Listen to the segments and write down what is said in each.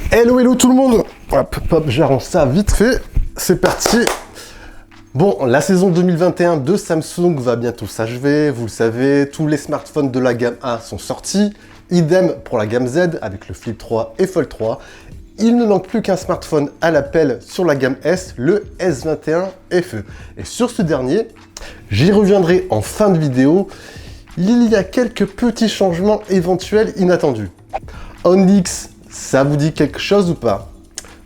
Hello hello tout le monde. Hop hop, j'arrange ça vite fait. C'est parti. Bon, la saison 2021 de Samsung va bientôt s'achever. Vous le savez, tous les smartphones de la gamme A sont sortis. Idem pour la gamme Z avec le Flip 3 et Fold 3. Il ne manque plus qu'un smartphone à l'appel sur la gamme S, le S21 FE. Et sur ce dernier, j'y reviendrai en fin de vidéo. Il y a quelques petits changements éventuels inattendus. OnLeaks, ça vous dit quelque chose ou pas?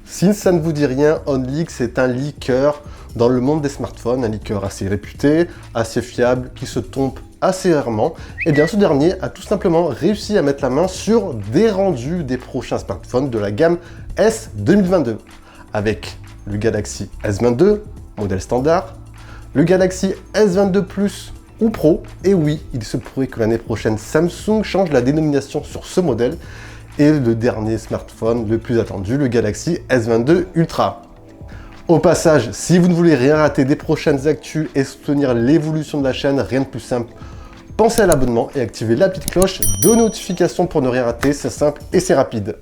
Si ça ne vous dit rien, OnLeaks est un leaker dans le monde des smartphones, un leaker assez réputé, assez fiable, qui se trompe assez rarement. Et bien ce dernier a tout simplement réussi à mettre la main sur des rendus des prochains smartphones de la gamme S 2022, avec le Galaxy S22, modèle standard, le Galaxy S22 Plus ou Pro, et oui, il se pourrait que l'année prochaine Samsung change la dénomination sur ce modèle, et le dernier smartphone le plus attendu, le Galaxy S22 Ultra. Au passage, si vous ne voulez rien rater des prochaines actus et soutenir l'évolution de la chaîne, rien de plus simple, pensez à l'abonnement et activez la petite cloche de notification pour ne rien rater, c'est simple et c'est rapide.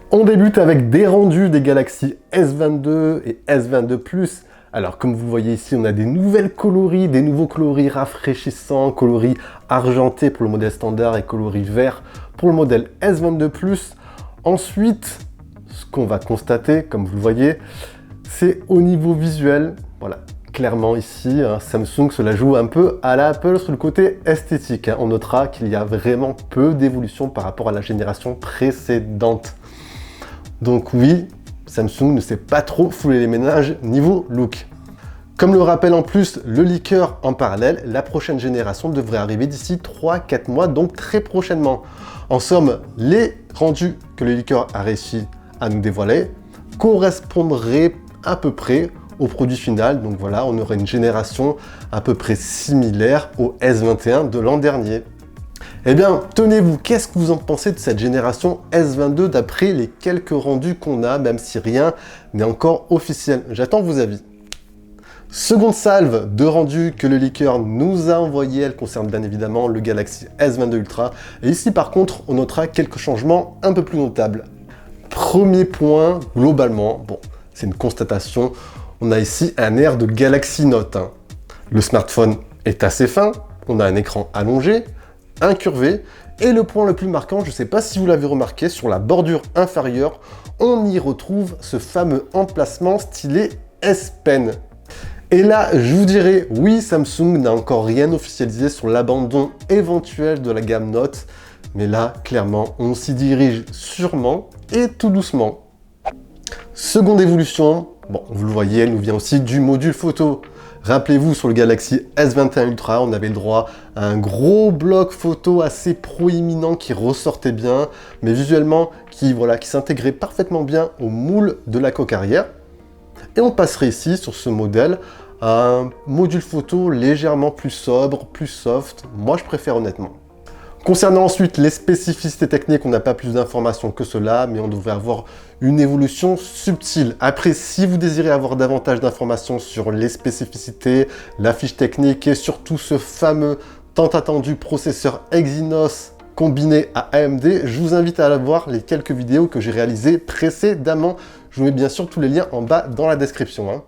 On débute avec des rendus des Galaxy S22 et S22 Plus. Alors comme vous voyez ici, on a des nouvelles coloris, des nouveaux coloris rafraîchissants, coloris argentés pour le modèle standard et coloris vert pour le modèle S22 Plus. Ensuite, ce qu'on va constater, comme vous le voyez, c'est au niveau visuel. Voilà, clairement ici, Samsung se la joue un peu à la Apple sur le côté esthétique. On notera qu'il y a vraiment peu d'évolution par rapport à la génération précédente. Donc oui, Samsung ne s'est pas trop foulé les ménages niveau look. Comme le rappelle en plus le leaker en parallèle, la prochaine génération devrait arriver d'ici 3-4 mois, donc très prochainement. En somme, les rendus que le leaker a réussi à nous dévoiler correspondraient à peu près au produit final. Donc voilà, on aurait une génération à peu près similaire au S21 de l'an dernier. Eh bien, tenez-vous, qu'est-ce que vous en pensez de cette génération S22 d'après les quelques rendus qu'on a, même si rien n'est encore officiel? J'attends vos avis. Seconde salve de rendus que le leaker nous a envoyé, elle concerne bien évidemment le Galaxy S22 Ultra. Et ici par contre, on notera quelques changements un peu plus notables. Premier point, globalement, bon, c'est une constatation, on a ici un air de Galaxy Note. Le smartphone est assez fin, on a un écran allongé, incurvé, et le point le plus marquant, je ne sais pas si vous l'avez remarqué, sur la bordure inférieure, on y retrouve ce fameux emplacement stylé S Pen. Et là, je vous dirais, oui, Samsung n'a encore rien officialisé sur l'abandon éventuel de la gamme Note, mais là, clairement, on s'y dirige sûrement et tout doucement. Seconde évolution, bon, vous le voyez, elle nous vient aussi du module photo. Rappelez-vous, sur le Galaxy S21 Ultra, on avait le droit à un gros bloc photo assez proéminent qui ressortait bien, mais visuellement qui s'intégrait parfaitement bien au moule de la coque arrière. Et on passerait ici, sur ce modèle, à un module photo légèrement plus sobre, plus soft. Moi, je préfère honnêtement. Concernant ensuite les spécificités techniques, on n'a pas plus d'informations que cela, mais on devrait avoir une évolution subtile. Après, si vous désirez avoir davantage d'informations sur les spécificités, la fiche technique et surtout ce fameux tant attendu processeur Exynos combiné à AMD, je vous invite à aller voir les quelques vidéos que j'ai réalisées précédemment. Je vous mets bien sûr tous les liens en bas dans la description.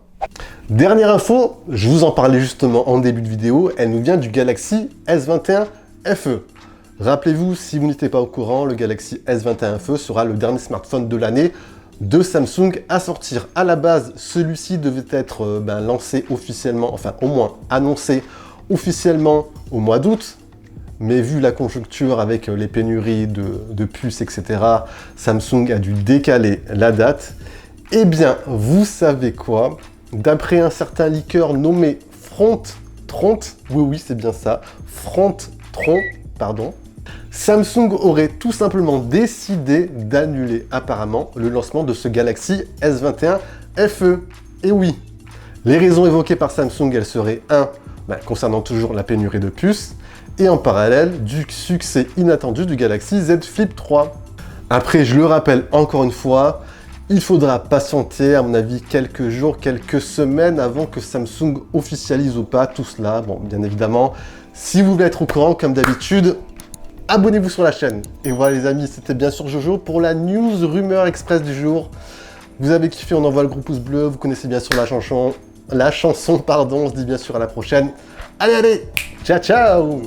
Dernière info, je vous en parlais justement en début de vidéo, elle nous vient du Galaxy S21 FE. Rappelez-vous, si vous n'étiez pas au courant, le Galaxy S21 FE sera le dernier smartphone de l'année de Samsung à sortir. À la base, celui-ci devait être lancé officiellement, enfin au moins annoncé officiellement au mois d'août. Mais vu la conjoncture avec les pénuries de puces, etc., Samsung a dû décaler la date. Eh bien, vous savez quoi? D'après un certain leaker nommé Frontron, oui, c'est bien ça, Frontron, pardon, Samsung aurait tout simplement décidé d'annuler apparemment le lancement de ce Galaxy S21 FE. Et oui, les raisons évoquées par Samsung, elles seraient 1. Concernant toujours la pénurie de puces, et en parallèle du succès inattendu du Galaxy Z Flip 3. Après, je le rappelle encore une fois, il faudra patienter, à mon avis, quelques jours, quelques semaines avant que Samsung officialise ou pas tout cela. Bon, bien évidemment, Si vous voulez être au courant, comme d'habitude, abonnez-vous sur la chaîne. Et voilà les amis, c'était bien sûr Jojo pour la news rumeur express du jour. Vous avez kiffé, on envoie le gros pouce bleu, vous connaissez bien sûr la chanson, pardon, on se dit bien sûr à la prochaine. Allez, ciao ciao.